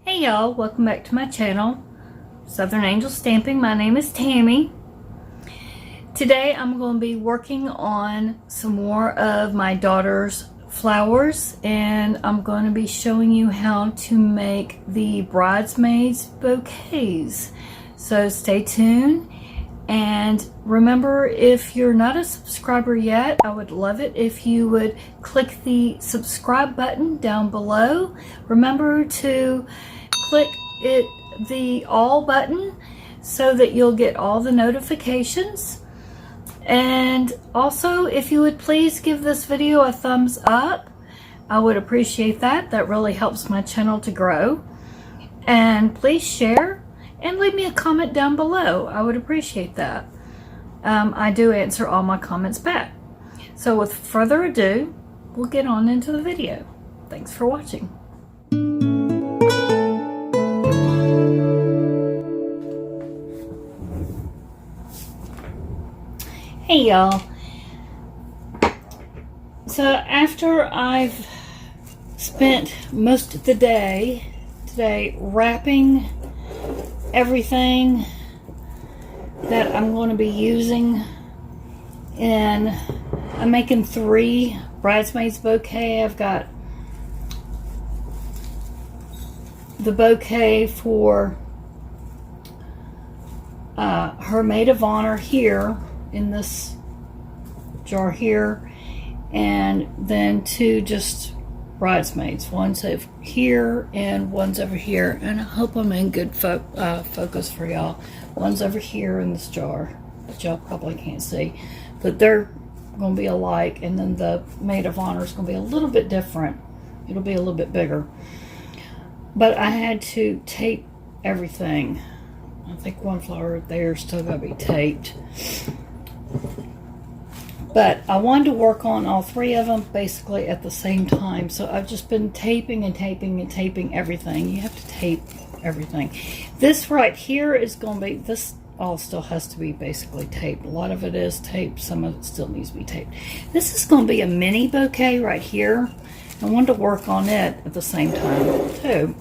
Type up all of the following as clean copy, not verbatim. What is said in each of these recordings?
Hey y'all, welcome back to my channel, Southern Angel Stamping. My name is Tammy. Today I'm going to be working on some more of my daughter's flowers, and I'm going to be showing you how to make the bridesmaids bouquets. So stay tuned, and remember, if you're not a subscriber yet, I would love it if you would click the subscribe button down below. Remember to click the all button so that you'll get all the notifications. And also, if you would please give this video a thumbs up, I would appreciate that. That really helps my channel to grow. And please share and leave me a comment down below. I would appreciate that. I do answer all my comments back. So with further ado, we'll get on into the video. Thanks for watching. Hey y'all. So after I've spent most of the day today wrapping everything that I'm going to be using, and I'm making 3 bridesmaids bouquet. I've got the bouquet for her maid of honor here in this jar here, and then 2 just bridesmaids. One's over here and one's over here, and I hope I'm in good focus for y'all. One's over here in this jar, but y'all probably can't see, but they're going to be alike, and then the maid of honor is going to be a little bit different. It'll be a little bit bigger, but I had to tape everything. I think one flower there is still going to be taped. But I wanted to work on all 3 of them basically at the same time. So I've just been taping and taping and taping everything. You have to tape everything. This right here is going to be, this all still has to be basically taped. A lot of it is taped. Some of it still needs to be taped. This is going to be a mini bouquet right here. I wanted to work on it at the same time too.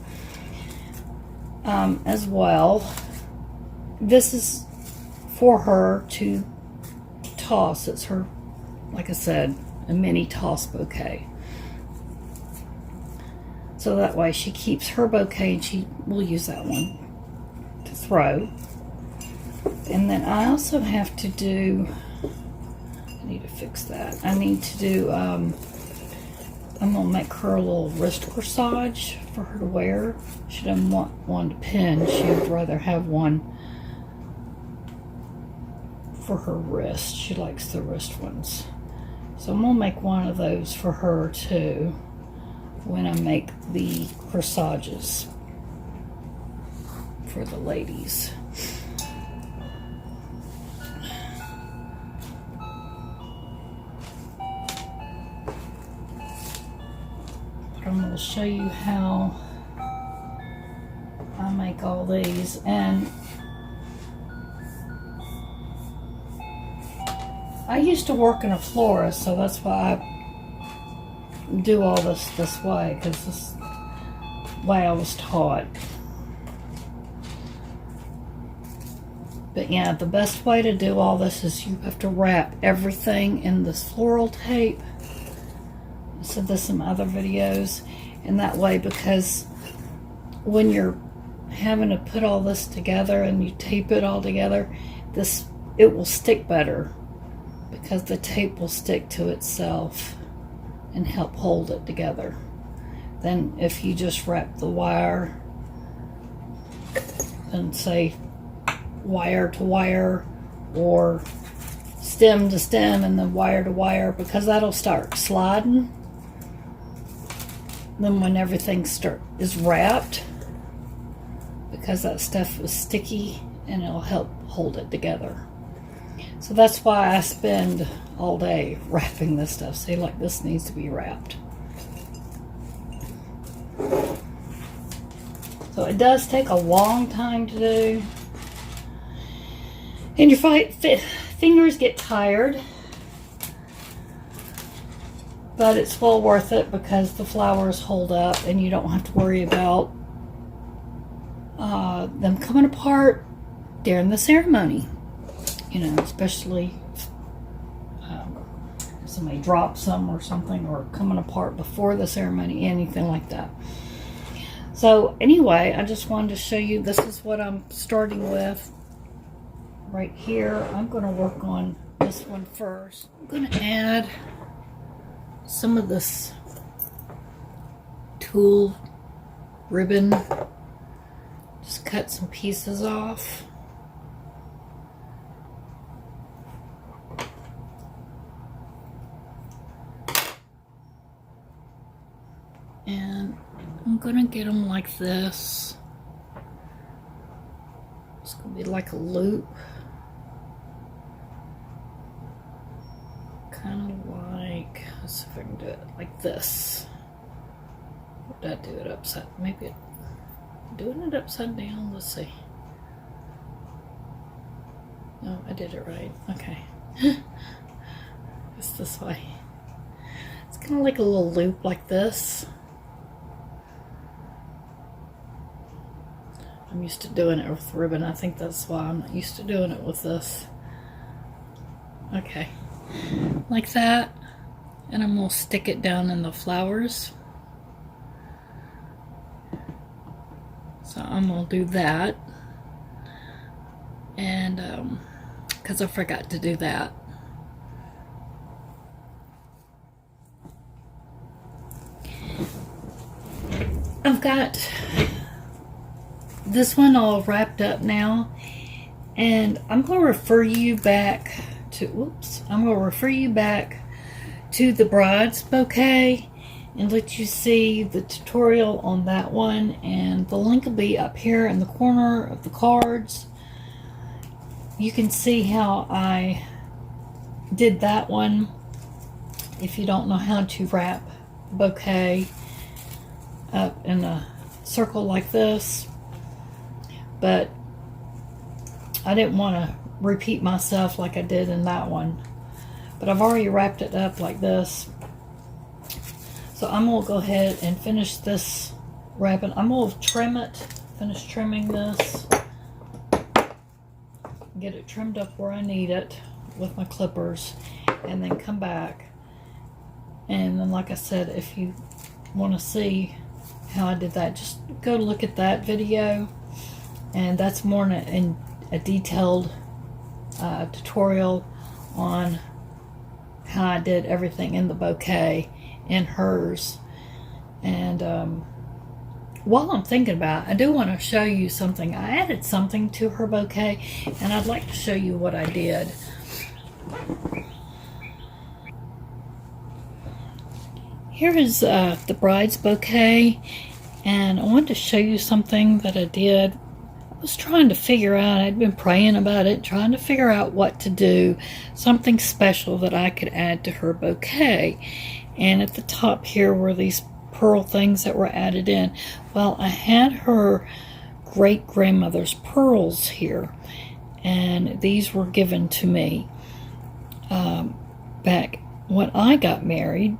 As well. This is for her to toss. It's her, like I said, a mini toss bouquet. So that way she keeps her bouquet, and she will use that one to throw. And then I also have to do, I need to fix that. I need to do, I'm going to make her a little wrist corsage for her to wear. She doesn't want one to pin. She would rather have one for her wrist. She likes the wrist ones. So I'm gonna make one of those for her too when I make the corsages for the ladies. But I'm gonna show you how I make all these. And I used to work in a florist, so that's why I do all this way, because this is the way I was taught. But yeah, the best way to do all this is you have to wrap everything in this floral tape. I said this in my other videos, and that way, because when you're having to put all this together and you tape it all together, it will stick better, because the tape will stick to itself and help hold it together than if you just wrap the wire and say wire to wire or stem to stem and then wire to wire, because that'll start sliding. Then when everything is wrapped, because that stuff is sticky, and it'll help hold it together. So that's why I spend all day wrapping this stuff. See, like this needs to be wrapped. So it does take a long time to do. And your fingers get tired. But it's well worth it, because the flowers hold up and you don't have to worry about them coming apart during the ceremony. You know, especially if somebody drops some or something, or coming apart before the ceremony, anything like that. So anyway, I just wanted to show you, this is what I'm starting with right here. I'm going to work on this one first. I'm going to add some of this tulle ribbon. Just cut some pieces off. And I'm going to get them like this. It's going to be like a loop. Kind of like, let's see if I can do it like this. Or did I do it upside? Maybe doing it upside down. Let's see. No, I did it right. Okay. It's this way. It's kind of like a little loop like this. I'm used to doing it with ribbon. I think that's why I'm not used to doing it with this. Okay. Like that. And I'm going to stick it down in the flowers. So I'm going to do that. And, because I forgot to do that. I've got this one all wrapped up now, and I'm going to refer you back to, I'm going to refer you back to the bride's bouquet and let you see the tutorial on that one, and the link will be up here in the corner of the cards. You can see how I did that one if you don't know how to wrap a bouquet up in a circle like this. But I didn't want to repeat myself like I did in that one. But I've already wrapped it up like this. So I'm going to go ahead and finish this wrapping. I'm going to trim it, finish trimming this. Get it trimmed up where I need it with my clippers. And then come back. And then, like I said, if you want to see how I did that, just go look at that video. And that's more in a detailed tutorial on how I did everything in the bouquet and hers. And while I'm thinking about it, I do want to show you something. I added something to her bouquet, and I'd like to show you what I did. Here is the bride's bouquet, and I wanted to show you something that I did. I was trying to figure out, I'd been praying about it, trying to figure out what to do, something special that I could add to her bouquet. And at the top here were these pearl things that were added in. Well, I had her great-grandmother's pearls here, and these were given to me back when I got married.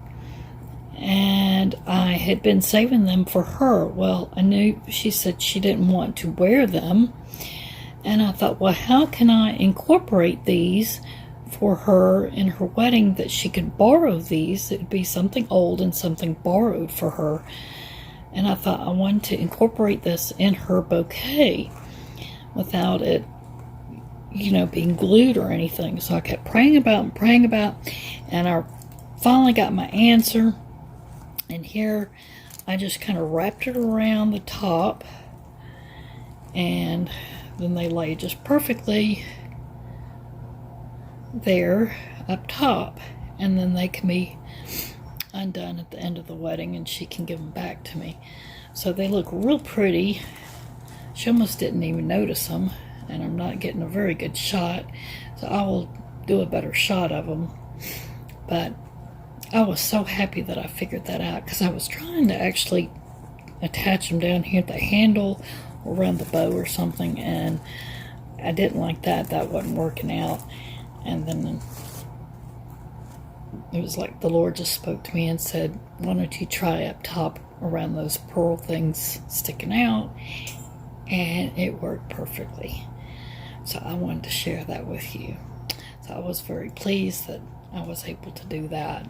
And I had been saving them for her. Well, I knew she said she didn't want to wear them. And I thought, well, how can I incorporate these for her in her wedding that she could borrow these? It would be something old and something borrowed for her. And I thought I wanted to incorporate this in her bouquet without it, you know, being glued or anything. So I kept praying about, and I finally got my answer. And here I just kind of wrapped it around the top, and then they lay just perfectly there up top, and then they can be undone at the end of the wedding and she can give them back to me. So they look real pretty. She almost didn't even notice them, and I'm not getting a very good shot, so I will do a better shot of them. But I was so happy that I figured that out, because I was trying to actually attach them down here at the handle or around the bow or something, and I didn't like that. That wasn't working out. And then it was like the Lord just spoke to me and said, why don't you try up top around those pearl things sticking out, and it worked perfectly. So I wanted to share that with you. So I was very pleased that I was able to do that.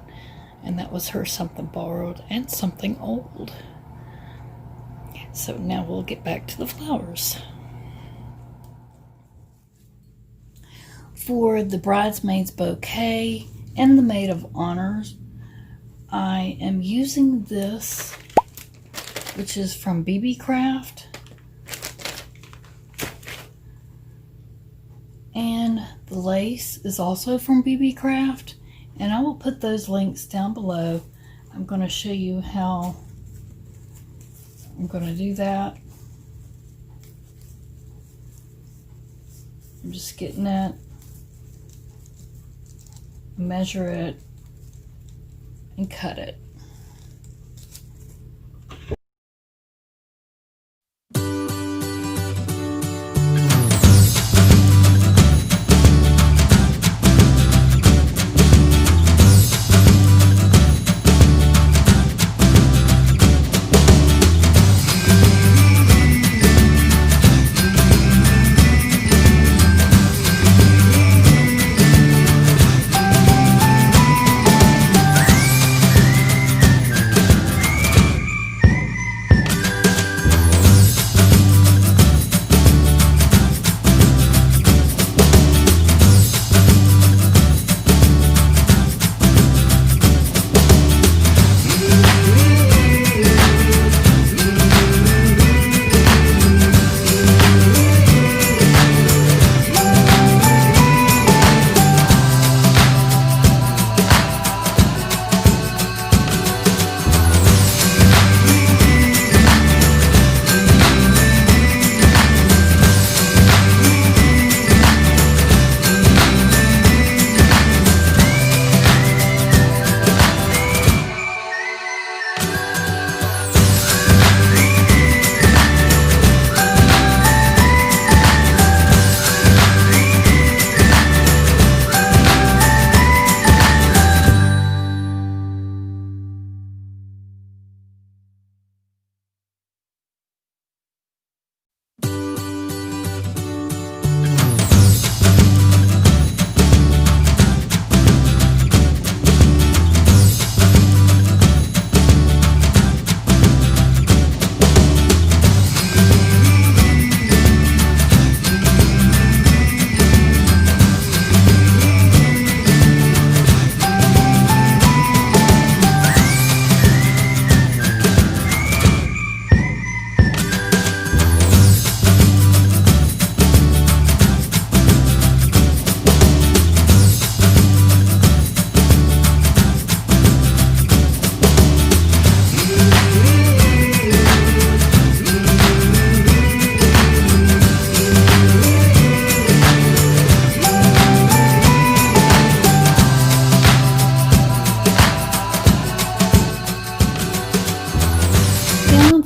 And that was her Something Borrowed and Something Old. So now we'll get back to the flowers. For the Bridesmaid's Bouquet and the Maid of Honors, I am using this, which is from BB Craft. And the lace is also from BB Craft. And I will put those links down below. I'm going to show you how I'm going to do that. I'm just getting it, measure it, and cut it.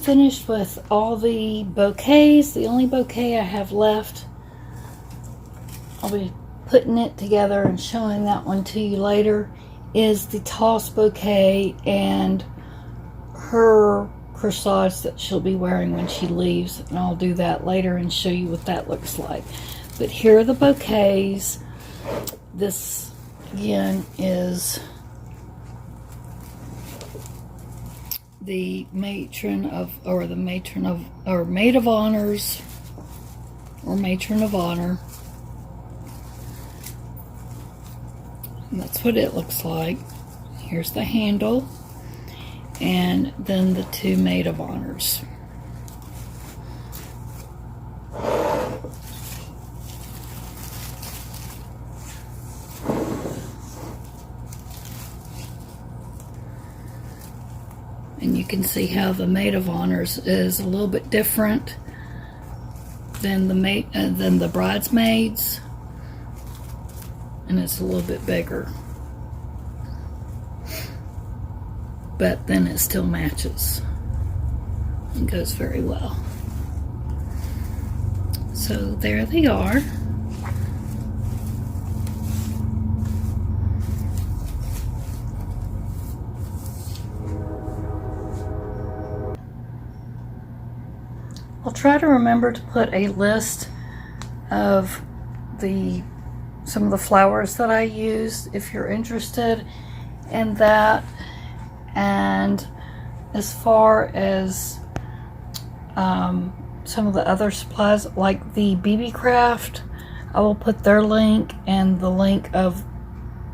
Finished with all the bouquets. The only bouquet I have left, I'll be putting it together and showing that one to you later, is the Toss bouquet and her corsage that she'll be wearing when she leaves, and I'll do that later and show you what that looks like. But here are the bouquets. This again is the maid of honors, or matron of honor, and that's what it looks like. Here's the handle, and then the two maid of honors. And you can see how the maid of honors is a little bit different than the bridesmaids, and it's a little bit bigger. But then it still matches and goes very well. So there they are. I'll try to remember to put a list of some of the flowers that I used if you're interested in that. And as far as some of the other supplies, like the BB Craft, I will put their link and the link of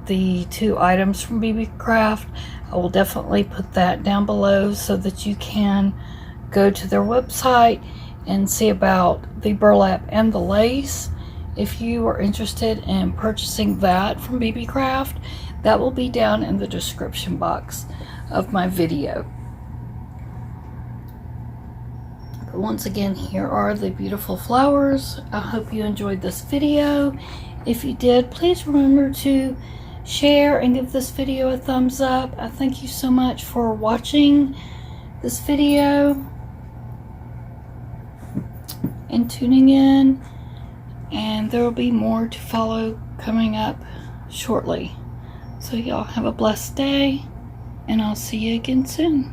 the 2 items from BB Craft. I will definitely put that down below so that you can go to their website and see about the burlap and the lace. If you are interested in purchasing that from BB Craft, that will be down in the description box of my video. But once again, here are the beautiful flowers. I hope you enjoyed this video. If you did, please remember to share and give this video a thumbs up. I thank you so much for watching this video and tuning in, and there will be more to follow coming up shortly. So y'all have a blessed day, and I'll see you again soon.